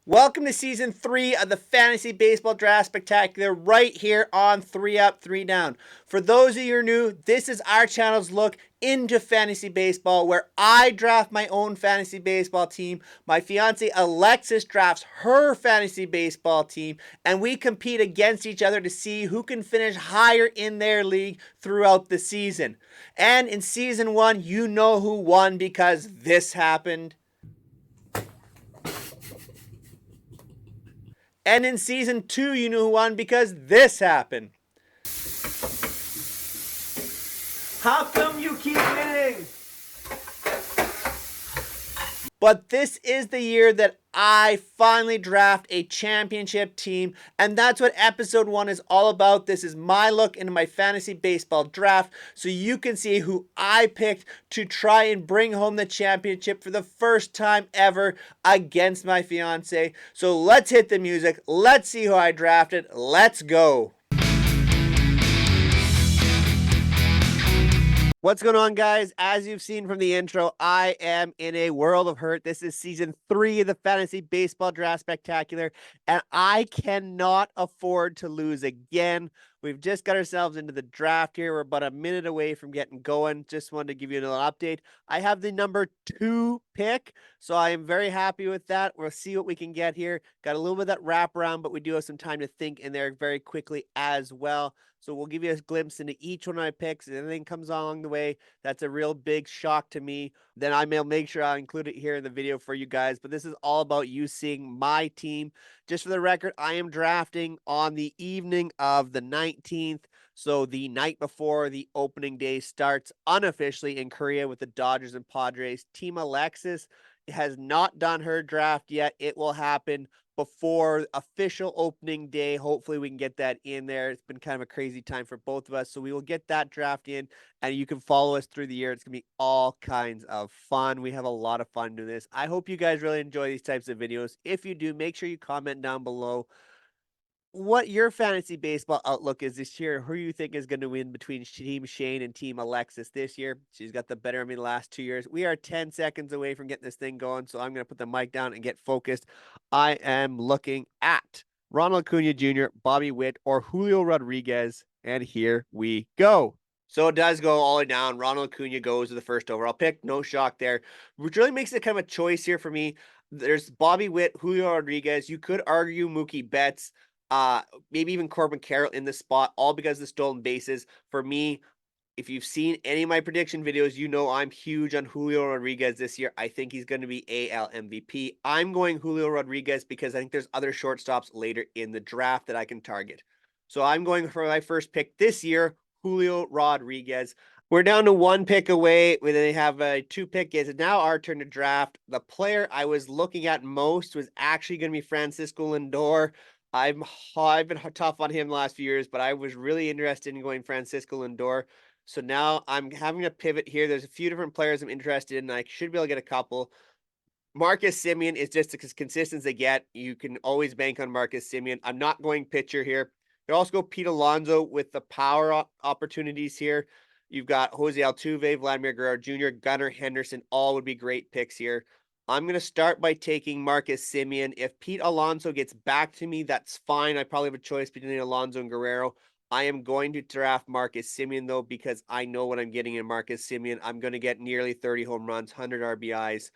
Welcome to season 3 of the Fantasy Baseball Draft Spectacular right here on 3 Up, 3 Down. For those of you who are new, this is our channel's look into fantasy baseball where I draft my own fantasy baseball team, my fiance Alexis drafts her fantasy baseball team, and we compete against each other to see who can finish higher in their league throughout the season. And in season 1, you know who won because this happened. And in season 2, you knew who won because this happened. How come you keep winning? But this is the year that I finally draft a championship team, and that's what episode 1 is all about. This is my look into my fantasy baseball draft, so you can see who I picked to try and bring home the championship for the first time ever against my fiance. So let's hit the music. Let's see who I drafted. Let's go. What's going on, guys? As you've seen from the intro, I am in a world of hurt. This is season 3 of the Fantasy Baseball Draft Spectacular, and I cannot afford to lose again. We've just got ourselves into the draft here. We're about a minute away from getting going. Just wanted to give you a little update. I have the number 2 pick, so I am very happy with that. We'll see what we can get here. Got a little bit of that wraparound, but we do have some time to think in there very quickly as well. So we'll give you a glimpse into each one of my picks. If anything comes along the way, that's a real big shock to me, then I will make sure I'll include it here in the video for you guys. But this is all about you seeing my team. Just for the record, I am drafting on the evening of the 19th. So the night before the opening day starts unofficially in Korea with the Dodgers and Padres. Team Alexis has not done her draft yet. It will happen before official opening day. Hopefully we can get that in there. It's been kind of a crazy time for both of us. So we will get that draft in, and you can follow us through the year. It's going to be all kinds of fun. We have a lot of fun doing this. I hope you guys really enjoy these types of videos. If you do, make sure you comment down below what your fantasy baseball outlook is this year. Who you think is going to win between Team Shane and Team Alexis this year? She's got the better of me the last 2 years. We are 10 seconds away from getting this thing going, so I'm going to put the mic down and get focused. I am looking at Ronald Acuna Jr., Bobby Witt, or Julio Rodriguez, and here we go. So it does go all the way down. Ronald Acuna goes to the first overall pick. No shock there, which really makes it kind of a choice here for me. There's Bobby Witt, Julio Rodriguez. You could argue Mookie Betts, maybe even Corbin Carroll in this spot, all because of the stolen bases. For me, if you've seen any of my prediction videos, you know I'm huge on Julio Rodriguez this year. I think he's going to be AL MVP. I'm going Julio Rodriguez because I think there's other shortstops later in the draft that I can target. So I'm going for my first pick this year, Julio Rodriguez. We're down to 1 pick away. They have a 2 pick. It's now our turn to draft. The player I was looking at most was actually going to be Francisco Lindor. I've been tough on him the last few years, but I was really interested in going Francisco Lindor. So now I'm having to pivot here. There's a few different players I'm interested in. I should be able to get a couple. Marcus Semien is just as consistent as they get. You can always bank on Marcus Semien. I'm not going pitcher here. You also go Pete Alonso with the power opportunities here. You've got Jose Altuve, Vladimir Guerrero Jr., Gunnar Henderson. All would be great picks here. I'm going to start by taking Marcus Semien. If Pete Alonso gets back to me, that's fine. I probably have a choice between Alonso and Guerrero. I am going to draft Marcus Semien, though, because I know what I'm getting in Marcus Semien. I'm going to get nearly 30 home runs, 100 RBIs,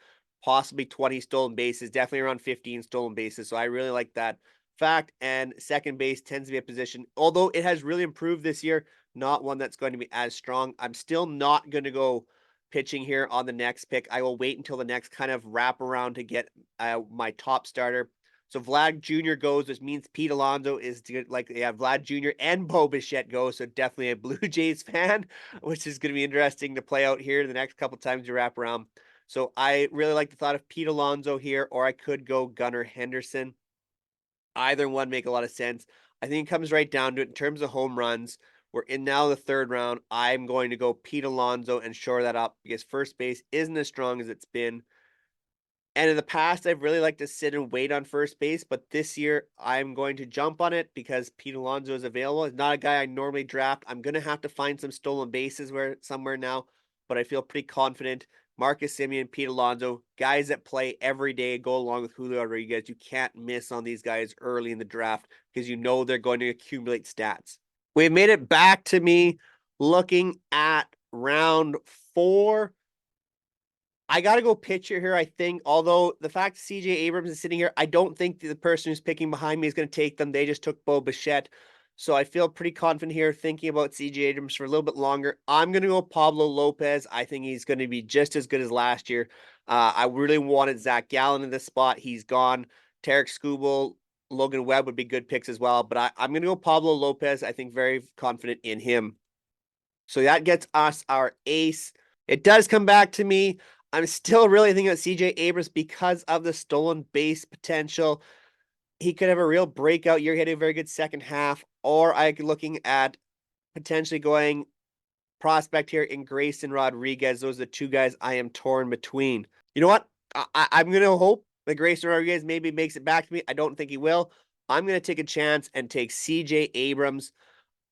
possibly 20 stolen bases, definitely around 15 stolen bases. So I really like that fact. And second base tends to be a position, although it has really improved this year, not one that's going to be as strong. I'm still not going to go pitching here on the next pick. I will wait until the next kind of wrap around to get my top starter. So Vlad Jr. goes, which means Pete Alonso is like, yeah, Vlad Jr. and Bo Bichette go. So definitely a Blue Jays fan, which is going to be interesting to play out here the next couple times you wrap around. So I really like the thought of Pete Alonso here, or I could go Gunnar Henderson. Either one make a lot of sense. I think it comes right down to it in terms of home runs. We're in now the 3rd round. I'm going to go Pete Alonso and shore that up because first base isn't as strong as it's been. And in the past, I've really liked to sit and wait on first base, but this year I'm going to jump on it because Pete Alonso is available. He's not a guy I normally draft. I'm going to have to find some stolen bases somewhere now, but I feel pretty confident. Marcus Semien, Pete Alonso, guys that play every day, go along with Julio Rodriguez. You can't miss on these guys early in the draft because you know they're going to accumulate stats. We've made it back to me looking at round 4. I got to go pitcher here, I think. Although the fact that CJ Abrams is sitting here, I don't think the person who's picking behind me is going to take them. They just took Bo Bichette. So I feel pretty confident here thinking about CJ Abrams for a little bit longer. I'm going to go Pablo Lopez. I think he's going to be just as good as last year. I really wanted Zach Gallen in this spot. He's gone. Tarek Skubal, Logan Webb would be good picks as well. But I'm going to go Pablo Lopez. I think very confident in him. So that gets us our ace. It does come back to me. I'm still really thinking about CJ Abrams because of the stolen base potential. He could have a real breakout year, hitting a very good second half, or I could looking at potentially going prospect here in Grayson Rodriguez. Those are the two guys I am torn between. You know what? I'm going to hope that Grayson Rodriguez maybe makes it back to me. I don't think he will. I'm going to take a chance and take CJ Abrams,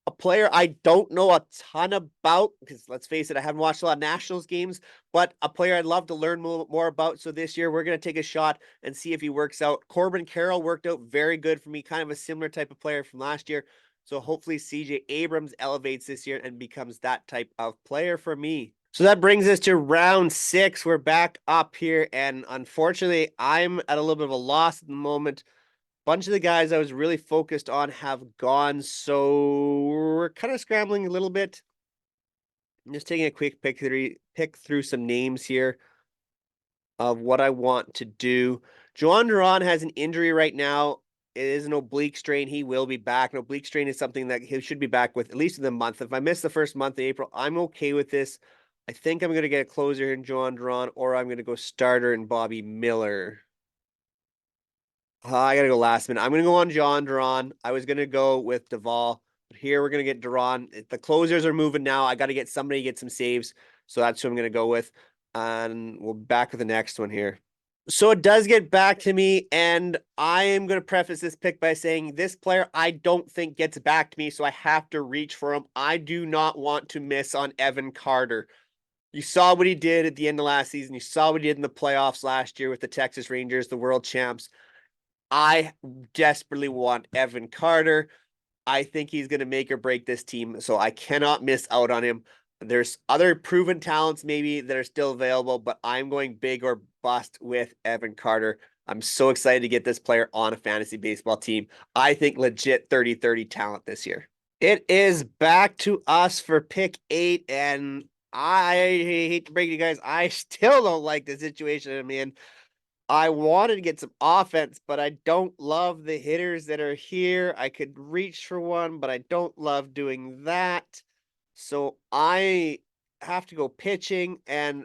a player I don't know a ton about because let's face it, I haven't watched a lot of Nationals games, but a player I'd love to learn more about. So this year we're going to take a shot and see if he works out. Corbin Carroll worked out very good for me, kind of a similar type of player from last year. So hopefully CJ Abrams elevates this year and becomes that type of player for me. So that brings us to round 6. We're back up here, and unfortunately, I'm at a little bit of a loss at the moment. Bunch of the guys I was really focused on have gone, so we're kind of scrambling a little bit. I'm just taking a quick pick through some names here of what I want to do. Joan Duran has an injury right now. It is an oblique strain. He will be back. An oblique strain is something that he should be back with at least in the month. If I miss the first month of April, I'm okay with this. I think I'm going to get a closer in Joan Duran, or I'm going to go starter in Bobby Miller. I gotta go last minute. I'm gonna go on John Duran. I was gonna go with Duvall, but here we're gonna get Duran. The closers are moving now. I gotta get somebody to get some saves, so that's who I'm gonna go with. And we'll back with the next one here. So it does get back to me, and I am gonna preface this pick by saying this player I don't think gets back to me, so I have to reach for him. I do not want to miss on Evan Carter. You saw what he did at the end of last season. You saw what he did in the playoffs last year with the Texas Rangers, the world champs. I desperately want Evan Carter. I think he's going to make or break this team, so I cannot miss out on him. There's other proven talents maybe that are still available, but I'm going big or bust with Evan Carter. I'm so excited to get this player on a fantasy baseball team. I think legit 30-30 talent this year. It is back to us for pick 8, and I hate to break it, you guys. I still don't like the situation I'm in. I wanted to get some offense, but I don't love the hitters that are here. I could reach for one, but I don't love doing that. So I have to go pitching, and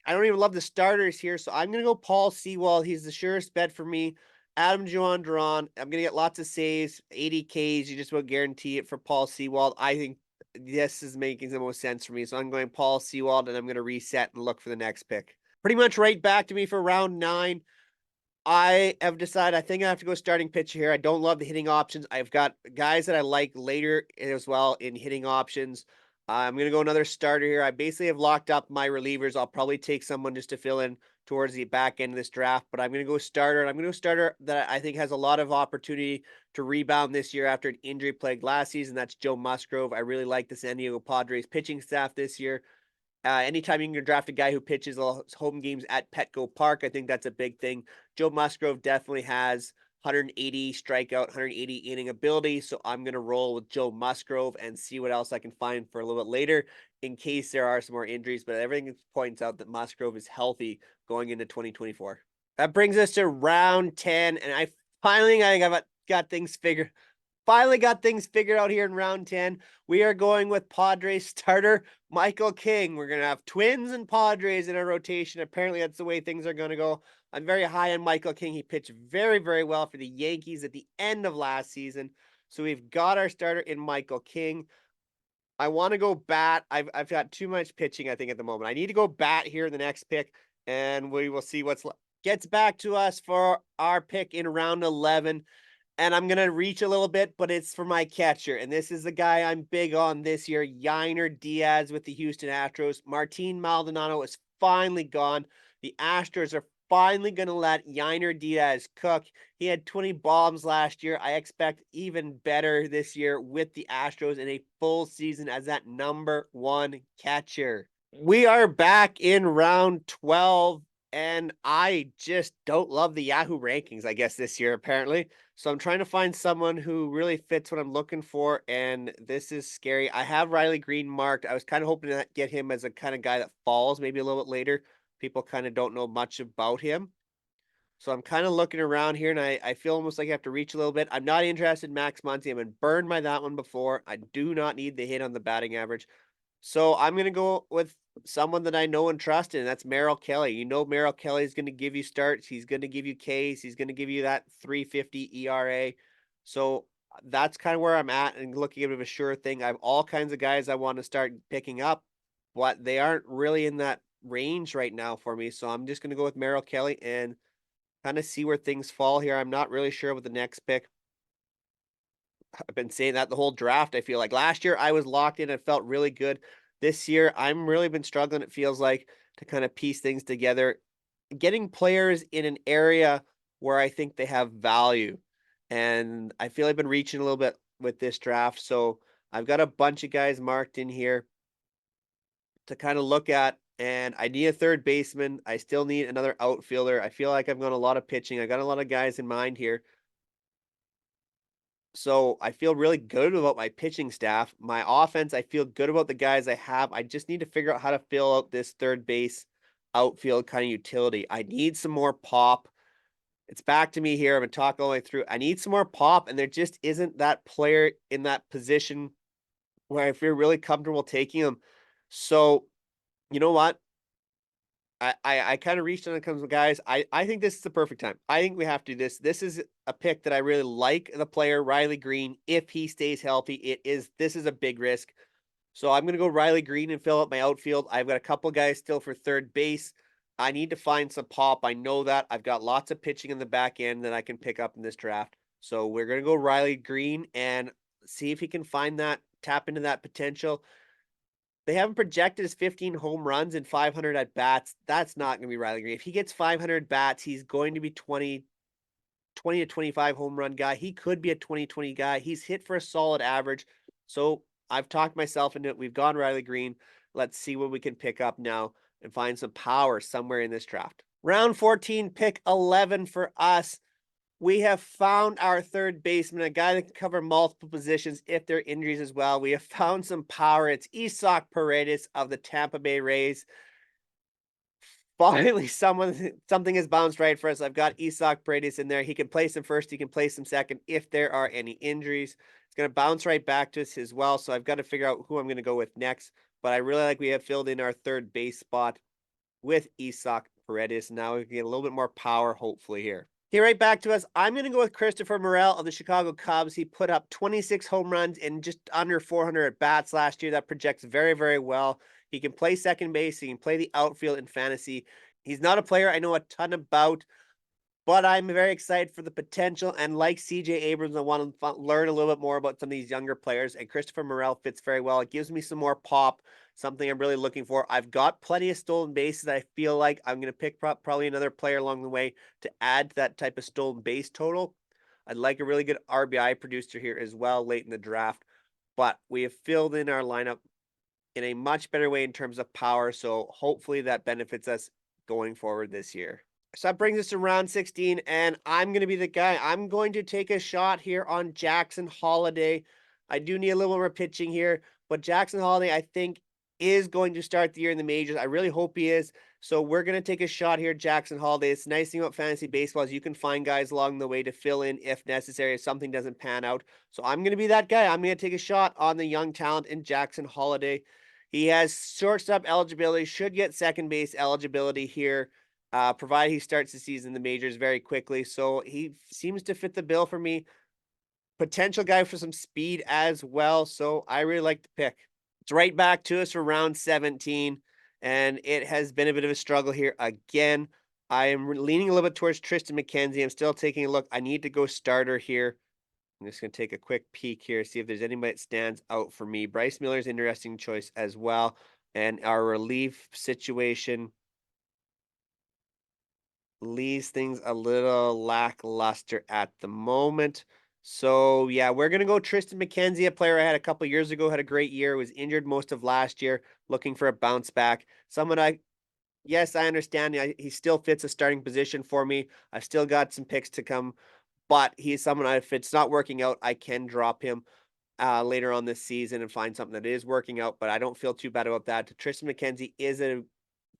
I don't even love the starters here. So I'm going to go Paul Sewald. He's the surest bet for me. Adam Juan Duran. I'm going to get lots of saves, 80 Ks. You just will guarantee it for Paul Sewald. I think this is making the most sense for me. So I'm going Paul Sewald, and I'm going to reset and look for the next pick. Pretty much right back to me for round 9. I have decided I think I have to go starting pitcher here. I don't love the hitting options. I've got guys that I like later as well in hitting options. I'm going to go another starter here. I basically have locked up my relievers. I'll probably take someone just to fill in towards the back end of this draft, but I'm going to go starter, and I'm going to go starter that I think has a lot of opportunity to rebound this year after an injury plagued last season. That's Joe Musgrove. I really like the San Diego Padres pitching staff this year. Anytime you can draft a guy who pitches home games at Petco Park, I think that's a big thing. Joe Musgrove definitely has 180 strikeout, 180 inning ability. So I'm going to roll with Joe Musgrove and see what else I can find for a little bit later in case there are some more injuries. But everything points out that Musgrove is healthy going into 2024. That brings us to round 10. And I think I've got things figured. Finally got things figured out here in round 10. We are going with Padres starter Michael King. We're going to have Twins and Padres in a rotation. Apparently, that's the way things are going to go. I'm very high on Michael King. He pitched very, very well for the Yankees at the end of last season. So we've got our starter in Michael King. I want to go bat. I've got too much pitching, I think, at the moment. I need to go bat here in the next pick, and we will see what gets back to us for our pick in round 11. And I'm going to reach a little bit, but it's for my catcher. And this is the guy I'm big on this year, Yainer Diaz with the Houston Astros. Martin Maldonado is finally gone. The Astros are finally going to let Yainer Diaz cook. He had 20 bombs last year. I expect even better this year with the Astros in a full season as that #1 catcher. We are back in round 12, and I just don't love the Yahoo rankings, I guess, this year, apparently. So I'm trying to find someone who really fits what I'm looking for, and this is scary. I have Riley Green marked. I was kind of hoping to get him as a kind of guy that falls maybe a little bit later. People kind of don't know much about him. So I'm kind of looking around here, and I feel almost like I have to reach a little bit. I'm not interested in Max Muncy. I've been burned by that one before. I do not need the hit on the batting average. So I'm gonna go with someone that I know and trust, and that's Merrill Kelly. You know Merrill Kelly is gonna give you starts. He's gonna give you Ks. He's gonna give you that 350 ERA. So that's kind of where I'm at and looking at it of a sure thing. I have all kinds of guys I want to start picking up, but they aren't really in that range right now for me. So I'm just gonna go with Merrill Kelly and kind of see where things fall here. I'm not really sure with the next pick. I've been saying that the whole draft. I feel like last year I was locked in and felt really good. This year I'm really been struggling, it feels like, to kind of piece things together, getting players in an area where I think they have value. And I feel I've been reaching a little bit with this draft. So I've got a bunch of guys marked in here to kind of look at. And I need a third baseman. I still need another outfielder. I feel like I've got a lot of pitching. I got a lot of guys in mind here. So I feel really good about my pitching staff. My offense, I feel good about the guys I have. I just need to figure out how to fill out this third base outfield kind of utility. I need some more pop. It's back to me here. I've been talking all the way through. I need some more pop, and there just isn't that player in that position where I feel really comfortable taking him. So, you know what? I kind of reached on it comes with guys. I think this is the perfect time. I think we have to do this. This is a pick that I really like the player Riley Green. If he stays healthy, this is a big risk. So I'm gonna go Riley Green and fill up my outfield. I've got a couple guys still for third base. I need to find some pop. I know that. I've got lots of pitching in the back end that I can pick up in this draft. So we're gonna go Riley Green and see if he can find that, tap into that potential. They haven't projected as 15 home runs and 500 at bats. That's not going to be Riley Green. If he gets 500 bats, he's going to be 20 to 25 home run guy. He could be a 20-20 guy. He's hit for a solid average. So I've talked myself into it. We've gone Riley Green. Let's see what we can pick up now and find some power somewhere in this draft. Round 14, pick 11 for us. We have found our third baseman, a guy that can cover multiple positions if there are injuries as well. We have found some power. It's Isaac Paredes of the Tampa Bay Rays. Finally, something has bounced right for us. I've got Isaac Paredes in there. He can place him first. He can place him second if there are any injuries. It's going to bounce right back to us as well. So I've got to figure out who I'm going to go with next. But I really like we have filled in our third base spot with Isaac Paredes. Now we can get a little bit more power, hopefully, here. Here, right back to us. I'm going to go with Christopher Morel of the Chicago Cubs. He put up 26 home runs and just under 400 at bats last year. That projects very, very well. He can play second base. He can play the outfield in fantasy. He's not a player I know a ton about, but I'm very excited for the potential. And like CJ Abrams, I want to learn a little bit more about some of these younger players. And Christopher Morel fits very well. It gives me some more pop, something I'm really looking for. I've got plenty of stolen bases. I feel like I'm going to pick probably another player along the way to add to that type of stolen base total. I'd like a really good RBI producer here as well late in the draft. But we have filled in our lineup in a much better way in terms of power. So hopefully that benefits us going forward this year. So that brings us to round 16, and I'm going to be the guy. I'm going to take a shot here on Jackson Holiday. I do need a little more pitching here, but Jackson Holiday, I think, is going to start the year in the majors. I really hope he is. So we're going to take a shot here, Jackson Holiday. It's nice thing about fantasy baseball is you can find guys along the way to fill in if necessary, if something doesn't pan out. So I'm going to be that guy. I'm going to take a shot on the young talent in Jackson Holiday. He has shortstop eligibility, should get second base eligibility here, provided he starts the season in the majors very quickly. So he seems to fit the bill for me. Potential guy for some speed as well. So I really like the pick. It's right back to us for round 17, and it has been a bit of a struggle here again. I am leaning a little bit towards Tristan McKenzie. I'm still taking a look. I need to go starter here. I'm just going to take a quick peek here, see if there's anybody that stands out for me. Bryce Miller's interesting choice as well. And our relief situation, leaves things a little lackluster at the moment. So yeah, we're gonna go Tristan McKenzie, a player I had a couple years ago, had a great year, was injured most of last year, looking for a bounce back. Someone yes, I understand. He still fits a starting position for me. I've still got some picks to come, but he's someone if it's not working out, I can drop him later on this season and find something that is working out. But I don't feel too bad about that. Tristan McKenzie is a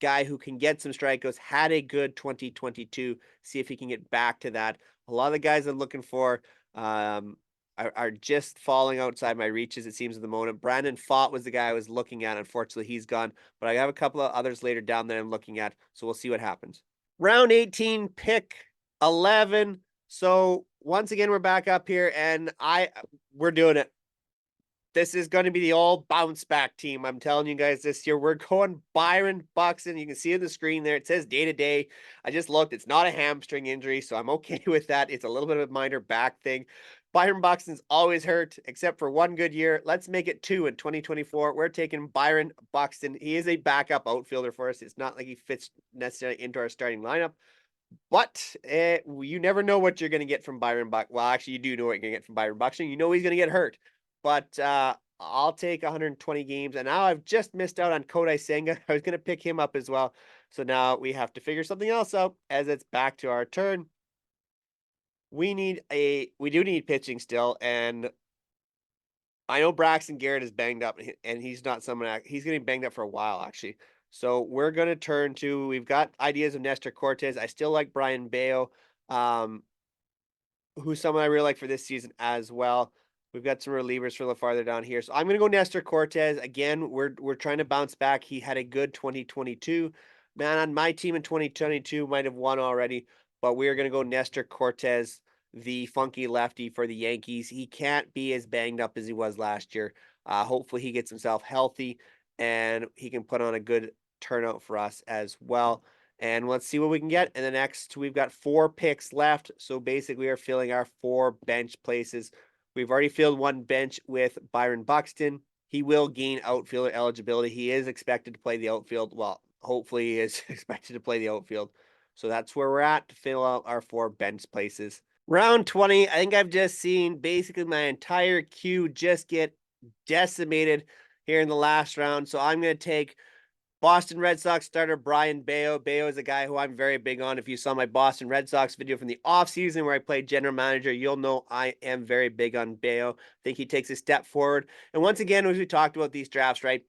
guy who can get some strikeouts, had a good 2022. See if he can get back to that. A lot of the guys I'm looking for um, are just falling outside my reaches, it seems, at the moment. Brandon Fott was the guy I was looking at. Unfortunately, he's gone, but I have a couple of others later down that I'm looking at. So we'll see what happens. Round 18, pick 11. So once again, we're back up here, and we're doing it. This is going to be the all bounce back team. I'm telling you guys this year. We're going Byron Buxton. You can see on the screen there. It says day to day. I just looked. It's not a hamstring injury, so I'm okay with that. It's a little bit of a minor back thing. Byron Buxton's always hurt, except for one good year. Let's make it two in 2024. We're taking Byron Buxton. He is a backup outfielder for us. It's not like he fits necessarily into our starting lineup. But you never know what you're going to get from Byron Buck. Well, actually, you do know what you're going to get from Byron Buxton. You know he's going to get hurt. But I'll take 120 games. And now I've just missed out on Kodai Senga. I was going to pick him up as well. So now we have to figure something else out as it's back to our turn. We do need pitching still. And I know Braxton Garrett is banged up, and he's not someone he's getting banged up for a while, actually. So we're going to turn to, we've got ideas of Nestor Cortez. I still like Brian Bayo, who's someone I really like for this season as well. We've got some relievers for a little farther down here. So I'm going to go Nestor Cortez. Again, we're trying to bounce back. He had a good 2022. Man, on my team in 2022 might have won already, but we're going to go Nestor Cortez, the funky lefty for the Yankees. He can't be as banged up as he was last year. Hopefully he gets himself healthy and he can put on a good turnout for us as well. And let's see what we can get. And the next, we've got 4 picks left. So basically, we are filling our 4 bench places. We've already filled 1 bench with Byron Buxton. He will gain outfielder eligibility. He is expected to play the outfield. Well, hopefully he is expected to play the outfield. So that's where we're at to fill out our 4 bench places. Round 20, I think I've just seen basically my entire queue just get decimated here in the last round. So I'm going to take Boston Red Sox starter Brian Bayo. Bayo is a guy who I'm very big on. If you saw my Boston Red Sox video from the offseason where I played general manager, you'll know I am very big on Bayo. I think he takes a step forward. And once again, as we talked about these drafts, right?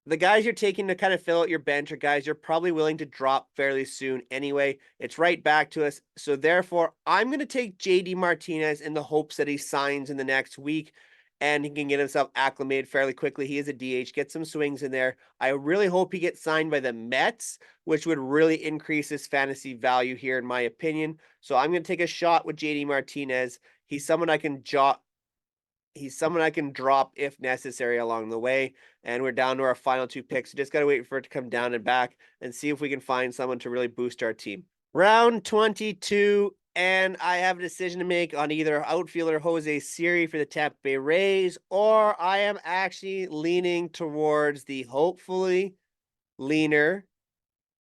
The guys you're taking to kind of fill out your bench are guys you're probably willing to drop fairly soon anyway. It's right back to us. So therefore, I'm going to take JD Martinez in the hopes that he signs in the next week and he can get himself acclimated fairly quickly. He is a DH, get some swings in there. I really hope he gets signed by the Mets, which would really increase his fantasy value here, in my opinion. So I'm going to take a shot with JD Martinez. He's someone I can drop if necessary along the way. And we're down to our final 2 picks. Just got to wait for it to come down and back and see if we can find someone to really boost our team. Round 22, and I have a decision to make on either outfielder Jose Siri for the Tampa Bay Rays, or I am actually leaning towards the hopefully leaner,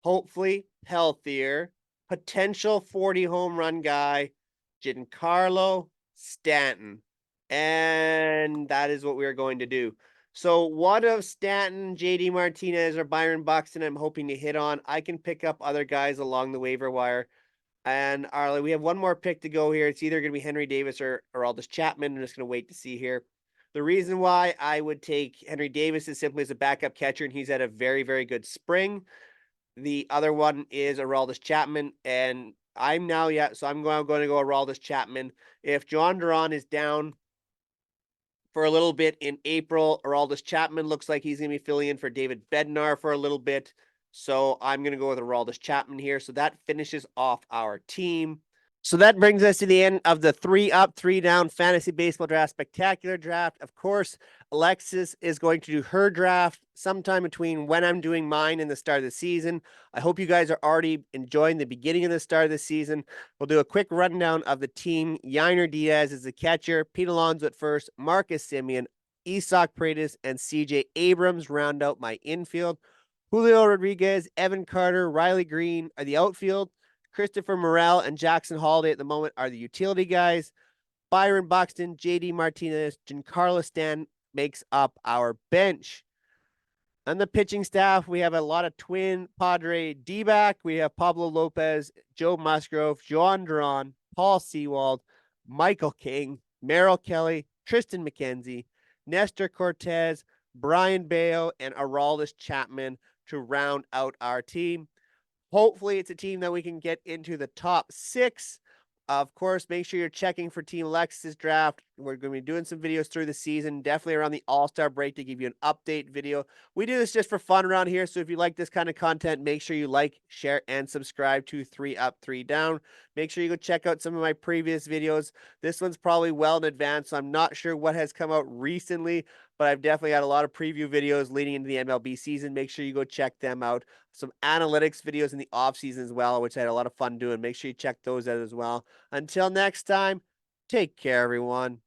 hopefully healthier, potential 40 home run guy, Giancarlo Stanton. And that is what we're going to do. So what of Stanton, JD Martinez, or Byron Buxton I'm hoping to hit on? I can pick up other guys along the waiver wire. And Arlie, we have one more pick to go here. It's either going to be Henry Davis or Aldis Chapman. I'm just going to wait to see here. The reason why I would take Henry Davis is simply as a backup catcher, and he's had a very, very good spring. The other one is Aroldis Chapman, and I'm going to go Aroldis Chapman. If John Duran is down for a little bit in April, Aroldis Chapman looks like he's going to be filling in for David Bednar for a little bit. So I'm going to go with Aroldis Chapman here. So that finishes off our team. So that brings us to the end of the 3 up, 3 down fantasy baseball draft spectacular draft. Of course, Alexis is going to do her draft sometime between when I'm doing mine and the start of the season. I hope you guys are already enjoying the beginning of the start of the season. We'll do a quick rundown of the team. Yainer Diaz is the catcher, Pete Alonso at first, Marcus Semien, Isaac Paredes, and CJ Abrams round out my infield. Julio Rodriguez, Evan Carter, Riley Green are the outfield. Christopher Morel and Jackson Holiday at the moment are the utility guys. Byron Buxton, JD Martinez, Giancarlo Stan makes up our bench. On the pitching staff, we have a lot of twin Padre D-back. We have Pablo Lopez, Joe Musgrove, Joan Duran, Paul Sewald, Michael King, Merrill Kelly, Tristan McKenzie, Nestor Cortez, Brian Bayo, and Aroldis Chapman to round out our team. Hopefully, it's a team that we can get into the top 6. Of course, make sure you're checking for Team Alexis's draft. We're going to be doing some videos through the season, definitely around the All-Star break to give you an update video. We do this just for fun around here, so if you like this kind of content, make sure you like, share, and subscribe to 3 Up, 3 Down. Make sure you go check out some of my previous videos. This one's probably well in advance, so I'm not sure what has come out recently, but I've definitely got a lot of preview videos leading into the MLB season. Make sure you go check them out. Some analytics videos in the off season as well, which I had a lot of fun doing. Make sure you check those out as well. Until next time, take care, everyone.